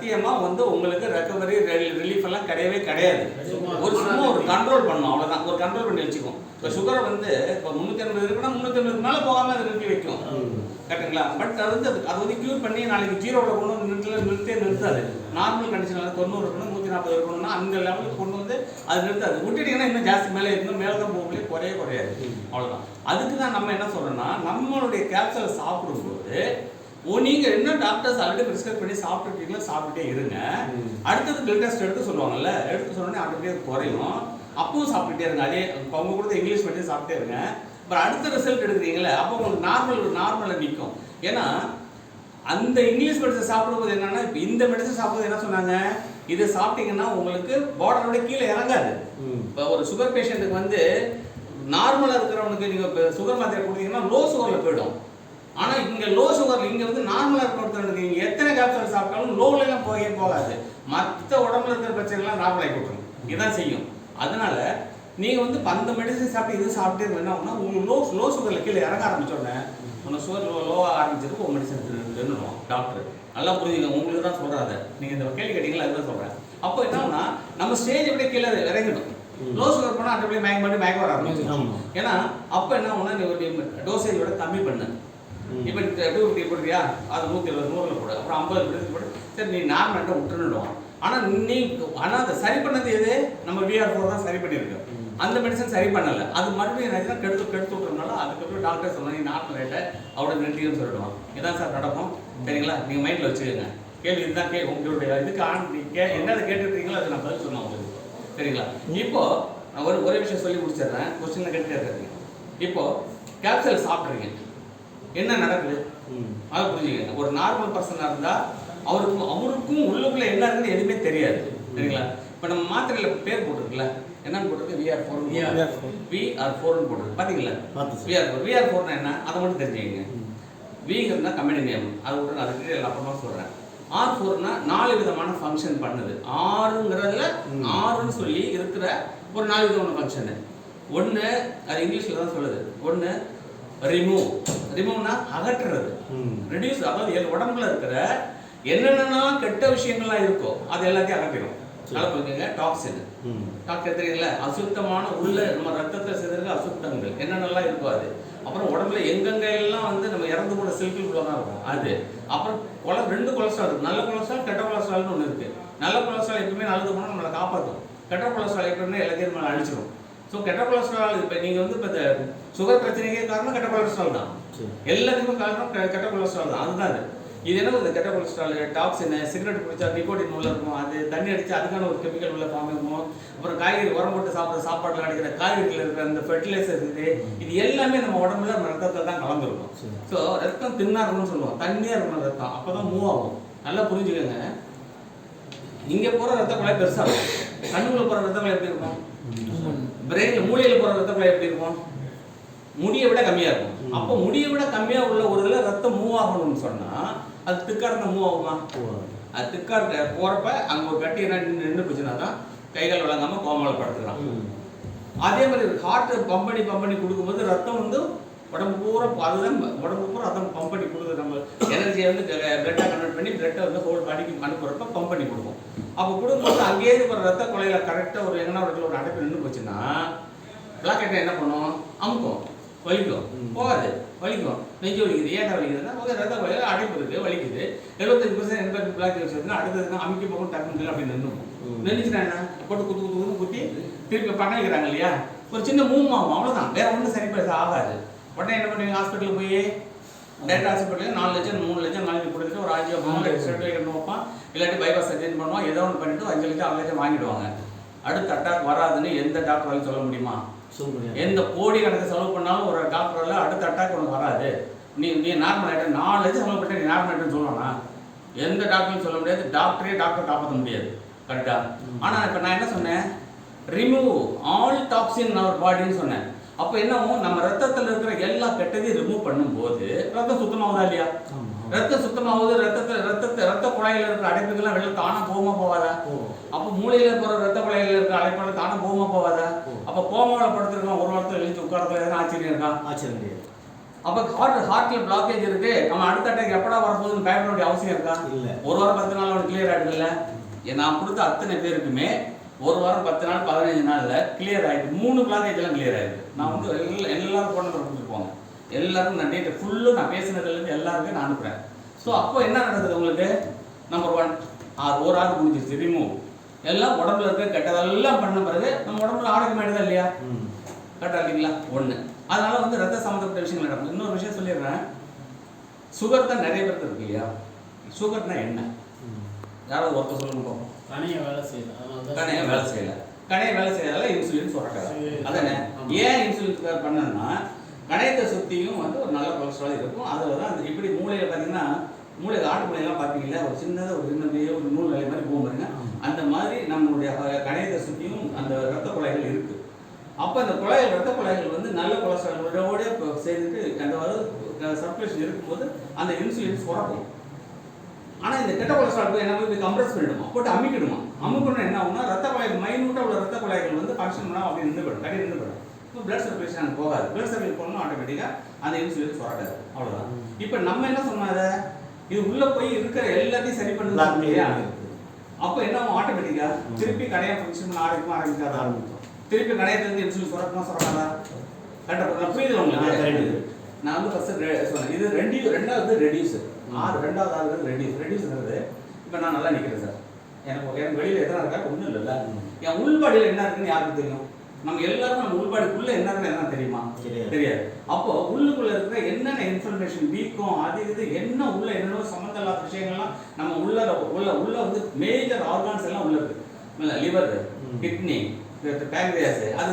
சத்தியமாக வந்து உங்களுக்கு ரெக்கவரி ரிலீஃப் எல்லாம் கிடையவே கிடையாது. சும்மா ஒரு கண்ட்ரோல் பண்ணும், அவ்வளோதான். ஒரு கண்ட்ரோல் பண்ணி வச்சுக்கும். இப்போ சுகரை வந்து இப்போ 350 இருக்குன்னா 350 மேலே போகாமல் அது நிறுத்தி வைக்கும், கரெக்டுங்களா? பட் அது வந்து க்யூர் பண்ணி நாளைக்கு ஜீரோவில் கொண்டு வந்து நிறுத்தாது. நார்மல் கண்டிஷனில் 90 இருக்கணும், 140 இருக்கணும்னா அந்த லெவலுக்கு கொண்டு வந்து அது நிறுத்தாது. விட்டுட்டீங்கன்னா இன்னும் ஜாஸ்தி மேலே இருந்தால் மேலே தான் போகலையே, குறையாது, அவ்வளோதான். அதுக்கு தான் நம்ம என்ன சொல்கிறோன்னா, நம்மளுடைய கேப்சூலை சாப்பிடும்போது நீங்கள் என்ன டாக்டர்ஸ் ஆல்ரெடி ப்ரிஸ்கிரைப் பண்ணி சாப்பிட்டுருக்கீங்களோ சாப்பிட்டுட்டே இருங்க. அடுத்தது பிளட் டெஸ்ட் எடுக்க சொல்லுவாங்கல்ல, எடுக்க சொன்னோடனே ஆட்டோமேட்டிக்காக குறையும். அப்பவும் சாப்பிட்டுட்டே இருங்க. அதே அவங்க கொடுத்த இங்கிலீஷ் மெடிசன் சாப்பிட்டே இருங்க. அப்புறம் அடுத்த ரிசல்ட் எடுக்கிறீங்களே, அப்போ உங்களுக்கு நார்மலில் நிற்கும். ஏன்னா அந்த இங்கிலீஷ் மெடிசன் சாப்பிடும்போது என்னன்னா, இப்போ இந்த மெடிசன் சாப்பிடும்போது என்ன சொன்னாங்க, இதை சாப்பிட்டீங்கன்னா உங்களுக்கு பார்டரோட கீழே இறங்காது. இப்போ ஒரு சுகர் பேஷண்ட்டுக்கு வந்து நார்மலாக இருக்கிறவனுக்கு நீங்கள் சுகர் மாத்திரை கொடுத்தீங்கன்னா லோ சுகரில் போயிடும். ஆனால் இங்கே லோ சுகர், இங்கே வந்து நார்மலாக இருக்கிறவனுக்கு நீங்கள் எத்தனை கேப்சூல் சாப்பிட்டாலும் லோவிலாம் போகாது. மற்ற உடம்புல இருக்கிற பிரச்சனைலாம் நார்மலாகி கொடுத்துரும். இதுதான் செய்யும். அதனால நீங்கள் வந்து அந்த மெடிசன் சாப்பிட்டு இது சாப்பிட்டே என்ன ஆகுனா, உங்களுக்கு லோ சுகரில் கீழே இறங்க ஆரம்பிச்சோடனே உங்கள் சுகர் லோவாக ஆரம்பிச்சிருக்கு, ஒரு மெடிசன் நின்றுடும் டாக்டர். நல்லா புரிஞ்சுங்க, உங்களுக்கு தான் சொல்கிறாரு. நீங்கள் இந்த கேள்வி கேட்டீங்களா, அதுதான் சொல்கிறேன். அப்போ என்னன்னா நம்ம ஸ்டேஜ் எப்படி கீழே இறங்கிடும். லோ சுகர் போனால் அப்படியே மயக்க வர ஆரம்பிச்சிடும். ஏன்னா அப்போ என்ன ஆகுனா, நீ ஒரு டோசேஜோட கம்மி பண்ணு. இப்போ 250 போடுறியா, அது 170 100 போடு, அப்புறம் 50 போடு. சரி, நீ நார்மலாக விட்டுன்னுடுவோம். ஆனால் அதை சரி பண்ணது எது, நம்ம VR4 தான் சரி பண்ணியிருக்கு. அந்த மெடிசன் சரி பண்ணலை, அது மறுபடியும் என்ன கெடுத்து விட்டுறதுனால அதுக்கப்புறம் டாக்டர் சொன்னால் நீ நார்மல் ரேட்டை அவட நிறுத்தின்னு சொல்லிடுவான். இதான் சார் நடக்கும், சரிங்களா? நீங்கள் மைண்டில் வச்சுக்கோங்க. கேள்வி இதுதான் உங்களுடைய இதுக்கு என்னதை கேட்டுருக்கீங்களோ அதை நான் பதில் சொன்னேன் உங்களுக்கு, சரிங்களா? இப்போது ஒரே விஷயம் சொல்லி முடிச்சிடுறேன், கொஸ்டினில் கேட்டுட்டே இருக்காங்க. இப்போது கேப்சூல் சாப்பிட்றீங்க, என்ன நடக்குது அதை புரிஞ்சுக்கங்க. ஒரு நார்மல் பர்சனாக இருந்தால் அவருக்கும் உள்ளுக்குள்ளே என்ன இருக்குன்னு எதுவுமே தெரியாது, சரிங்களா? இப்போ நம்ம மாத்திரையில் பேர் போட்டிருக்குல்ல, என்னன்னு போட்டிருக்கு, VR4 போட்டிருக்கு, பார்த்தீங்களா? VR4 என்ன, அதை மட்டும் தெரிஞ்சுக்கங்க. விங்கிறதுனா கம்பெனி நேம், அது விட்டு நான் டீட்டெயில் அப்புறமா சொல்கிறேன். R4னா 4 விதமான ஃபங்க்ஷன் பண்ணுது. 6ங்கிறதுல 6ன்னு சொல்லி இருக்கிற ஒரு 4 விதமான ஃபங்க்ஷனு. ஒன்று அது இங்கிலீஷில் தான் சொல்லுது. ஒன்று ரிமூவ்னா அகற்றுறது, ரெடியூஸ், அதாவது உடம்புல இருக்கிற என்னென்னலாம் கெட்ட விஷயங்கள்லாம் இருக்கோ அது எல்லாத்தையும் அகற்றிடும். நல்லா புரிஞ்சுங்க. டாக்ஸின் தெரியல, அசுத்தமான உள்ள நம்ம ரத்தத்தை சேர்ந்துருக்க அசுத்தங்கள் என்னென்னலாம் இருக்கோ அது. அப்புறம் உடம்புல எங்கெங்கெல்லாம் வந்து நம்ம இறந்து போன செல்களுக்குள்ள தான் இருக்கும் அது. அப்புறம் 2 கொலஸ்ட்ரால் இருக்குது, நல்ல கொலஸ்ட்ரால் கெட்ட கொலஸ்ட்ரால்னு ஒன்று இருக்குது. நல்ல கொலஸ்ட்ரால் எப்பவுமே நல்லது போனால் நம்மளை காப்பாற்றும், கெட்ட கொலஸ்ட்ரால் எப்பவுமே எல்லாத்தையும் நம்மளை அழிச்சிடும். ஸோ கெட்ட கொலஸ்ட்ரால், இப்போ நீங்கள் வந்து இப்போ இந்த சுகர் பிரச்சனைக்கே காரணம் கெட்ட கொலஸ்ட்ரால் தான், எல்லாத்துக்குமே காரணம் கெட்ட கொலஸ்ட்ரால் தான். அதுதான் இது என்ன, இந்த கெட்ட கொலஸ்ட்ரால், டாக்ஸின், சிகரெட் குடிச்சா நிக்கோட்டின் உள்ள இருக்கும், அது தண்ணி அடிச்சு அதுக்கான ஒரு கெமிக்கல் உள்ள ஃபார்ம் இருக்கும். அப்புறம் காய்கறி உரம் போட்டு சாப்பிட்ற சாப்பாட்டில் அடிக்கிற காய்கறிகள் இருக்கிற அந்த ஃபெர்டிலைசர் இது எல்லாமே நம்ம உடம்புல நம்ம ரத்தத்தில் தான் கலந்துருக்கும். ஸோ ரத்தம் தின்னாக இருக்கணும்னு சொல்லுவோம், தண்ணியாக இருக்கணும் ரத்தம், அப்போ தான் மூவ் ஆகும். நல்லா புரிஞ்சுக்கோங்க. இங்கே போகிற ரத்த குழாய் பெருசாக இருக்கும், கண்ணுக்குள்ள போகிற ரத்த குழாய் எப்படி இருக்கும், பிரெயினில் மூளையில் போகிற ரத்த குழாய் எப்படி இருக்கும், முடியை விட கம்மியாக இருக்கும். அப்போ முடியை விட கம்மியாக உள்ள ஒரு இதில் ரத்தம் மூவ் ஆகணும்னு சொன்னால் அது திக்கா இருந்தால் மூவ் ஆகுமா? அது திக்கா இருக்க போகிறப்ப அங்கே ஒரு கட்டி என்ன நின்று போச்சுன்னா தான் கைகள் வழங்காமல் கோமாவில் படுத்துக்கிறான். அதே மாதிரி ஹார்ட்டு பம்படி கொடுக்கும்போது ரத்தம் வந்து உடம்பு பூரா, அதுதான் உடம்பு பூரா ரத்தம் பம்ப் பண்ணி கொடுக்குது. நம்ம எனர்ஜியை வந்து பிளட்டாக கன்வெர்ட் பண்ணி பிளட்டை வந்து ஹோல் பாடிக்கு அனுப்புறப்ப பம்ப் பண்ணி கொடுக்கும். அப்போ கொடுக்கும்போது அங்கேயே இருக்கிற ரத்த குழையில கரெக்டாக ஒரு எங்கன்னா ஒரு அடைப்பு நின்று போச்சுன்னா பிளாக்கெட்டை என்ன பண்ணும், அமுக்கும், வலிக்கும், போகாது, வலிக்கும், நெஞ்சு வலிக்குது. ஏன் வலிக்குதுன்னா ரத்த குழையில அடைப்பு இருக்குது, வலிக்குது. 75% 80% பிளாக் வச்சுருந்தா அடுத்ததுன்னா அமுக்கி போகும், டக்குன்னு அப்படி நின்றுச்சுன்னா என்ன போட்டு குத்தி திருப்பி பண்ண வைக்கிறாங்க இல்லையா, ஒரு சின்ன மூவ் ஆகும், அவ்வளோதான், வேற ஒன்றும் சரி பண்ண ஆகாது. உடனே என்ன பண்ணுவீங்க, ஹாஸ்பிட்டலுக்கு போய் டேரக்ட் ஹாஸ்பிட்டலுக்கு 4 லட்சம் 3 லட்சம் நாளைக்கு கொடுத்துட்டு ஒரு 5 சர்டிஃபிகேட் வைப்பான், இல்லாட்டி பைபாஸ் சர்ஜரி பண்ணுவான், ஏதோ ஒன்று பண்ணிட்டு 5 லட்சம் 6 லட்சம் வாங்கிடுவாங்க. அடுத்த அட்டாக் வராதுன்னு எந்த டாக்டராலும் சொல்ல முடியுமா? எந்த கோடி கணக்கு செலவு பண்ணாலும் ஒரு டாக்டரால் அடுத்த அட்டாக் உனக்கு வராது. நீ நார்மல் ஆகிட்ட 4 லட்சம் செலவு பண்ணிட்டு நீ நார்மல் ஆகிட்டேன்னு சொல்லணும்னா எந்த டாக்டரும் சொல்ல முடியாது, டாக்டர் காப்பாற்ற முடியாது, கரெக்டா? ஆனால் இப்போ நான் என்ன சொன்னேன், ரிமூவ் ஆல் டாக்ஸின் அவர் பாடின்னு சொன்னேன். அப்போ என்ன ஆகும், நம்ம ரத்தத்தில் இருக்கிற எல்லா கெட்டதையும் ரிமூவ் பண்ணும்போது ரத்தம் சுத்தமாகுதா இல்லையா? ரத்தம் சுத்தமாகுது. ரத்த குழாயில் இருக்கிற அடைப்புகள்லாம் வெளில தானா போகாதா? அப்போ மூளையில் போகிற ரத்த குழாயில் இருக்கிற அடைப்புகள் தானா போகாதா? அப்போ கோமாவில் படுத்துருக்கான், ஒரு வாரத்தில் எழுந்து உட்காரத்துல எதுவும் ஆச்சரியம் இருக்கா? ஆச்சரியம் கிடையாது. அப்போ ஹார்ட்ல பிளாக்கேஜ் இருக்கு, அவன் அடுத்த அட்டாக் எப்படா வரப்போகுதுன்னு பயப்பட வேண்டிய அவசியம் இருக்கா? ஒரு வாரம் 10 நாள் அவனுக்கு கிளியர் ஆகிடுதுல்ல. நான் கொடுத்த அத்தனை பேருக்குமே ஒரு வாரம் 10 நாள் 15 நாள்ல கிளியர் ஆகிடுது. 3 பிளாக்கேஜ் எல்லாம் கிளியர் ஆகிடுது. நான் வந்து எல்லாரும் போன கொடுத்துருப்போங்க, எல்லாரும் நான் டேட்டை ஃபுல்லும் நான் பேசினதுலேருந்து எல்லாருமே நான் அனுப்புகிறேன். ஸோ அப்போ என்ன நடக்குது உங்களுக்கு? நம்பர் 1 ஒரு ஆறு முடிஞ்சிருச்சு, ரிமூவ். எல்லாம் உடம்புல இருக்க கெட்டதெல்லாம் பண்ண பிறகு நம்ம உடம்புல ஆரோக்கியம் ஆகிடுதா இல்லையா? கரெக்டாக இல்லைங்களா? 1. அதனால வந்து ரத்த சம்மந்தப்பட்ட விஷயங்கள் நடக்கும். இன்னொரு விஷயம் சொல்லிடுறேன், சுகர் தான் நிறைய பேருக்கு இருக்கு இல்லையா? சுகர்னா என்ன? யாராவது ஒருத்தர் சொல்லுங்க பார்ப்போம். கணைய வேலை செய்யல, கணைய வேலை செய்யறதால இன்சுலின் சுரக்காது. அதானே? ஏன் இன்சுலின் பண்ணணும்னா கணையத்தை சுற்றியும் வந்து ஒரு நல்ல கொலஸ்ட்ரால் இருக்கும். அதில் தான் அந்த இப்படி மூளையில் பார்த்தீங்கன்னா, மூளையில் ஆட்டு மூளையெல்லாம் பார்த்தீங்களா, ஒரு சின்னதாக ஒரு சின்னதையே ஒரு நூல் வேலை மாதிரி போகும் பாருங்க. அந்த மாதிரி நம்மளுடைய கணையத்தை சுற்றியும் அந்த ரத்த குழாய்கள் இருக்குது. அப்போ அந்த குழாய்கள் ரத்த குழாய்கள் வந்து நல்ல கொலஸ்ட்ராலோட சேர்ந்துட்டு அந்த சர்க்குலேஷன் இருக்கும்போது அந்த இன்சுலின் சுரக்கும். ஆனால் இந்த கெட்ட கொலஸ்ட்ரால் போய் என்ன போய் கம்ப்ரஸ் பண்ணிடுமா, போட்டு அமுக்கிடுமா. அமுக்கணும் என்ன ஆகுனா ரத்த குழாய்கள் மைனூட்டாக உள்ள ரத்த குழாய்கள் வந்து ஃபங்க்ஷன் பண்ணால் அப்படி நின்று போயிடும், கட்டி நின்று போயிடும். இப்போ பிளட் சர்க்குலேஷன் அங்கே போகாது. பிளட் சர்க்குலேட் பண்ணணும், ஆட்டோமேட்டிக்காக அந்த இன்சுலின் சுரக்காது. அவ்வளோதான். இப்போ நம்ம என்ன சொன்னாத, இது உள்ளே போய் இருக்கிற எல்லாத்தையும் சரி பண்ணலாம் இல்லையா? அப்போ என்ன ஆகும்? ஆட்டோமேட்டிக்காக திருப்பி கடையை ஃபங்க்ஷன் பண்ண ஆரம்பிக்காதா? திருப்பி கடையிலேருந்து இன்சுலின் சுரக்காதா? கரெக்டாக புரியுது உங்களுக்கு? நான் வந்து ஃபர்ஸ்ட் சொன்னேன், இது ரெண்டாவது ரெடியூஸ். ரெண்டாவது ஆகுது ரெடியூஸ்ங்கிறது. இப்போ நான் நல்லா நிற்கிறேன் சார், எனக்கு வெளியில் எத்தனை இருக்கா ஒன்றும் இல்லைல்ல. என் உள்பாடியில் என்ன இருக்குன்னு யாருக்கு தெரியும்? நம்ம எல்லாருக்கும் நம்ம உள்பாடிக்குள்ளே என்ன இருக்குன்னு என்ன தெரியுமா? தெரியாது. அப்போ உள்ளுக்குள்ளே இருக்கிற என்னென்ன இன்ஃபர்மேஷன் வீக்கம் அது இது என்ன உள்ள என்னென்ன சம்மந்தம் இல்லாத விஷயங்கள்லாம் நம்ம உள்ள வந்து மேஜர் ஆர்கான்ஸ் எல்லாம் உள்ள இருக்கு. லிவர், கிட்னி, பேங்க்ரியாஸ், அது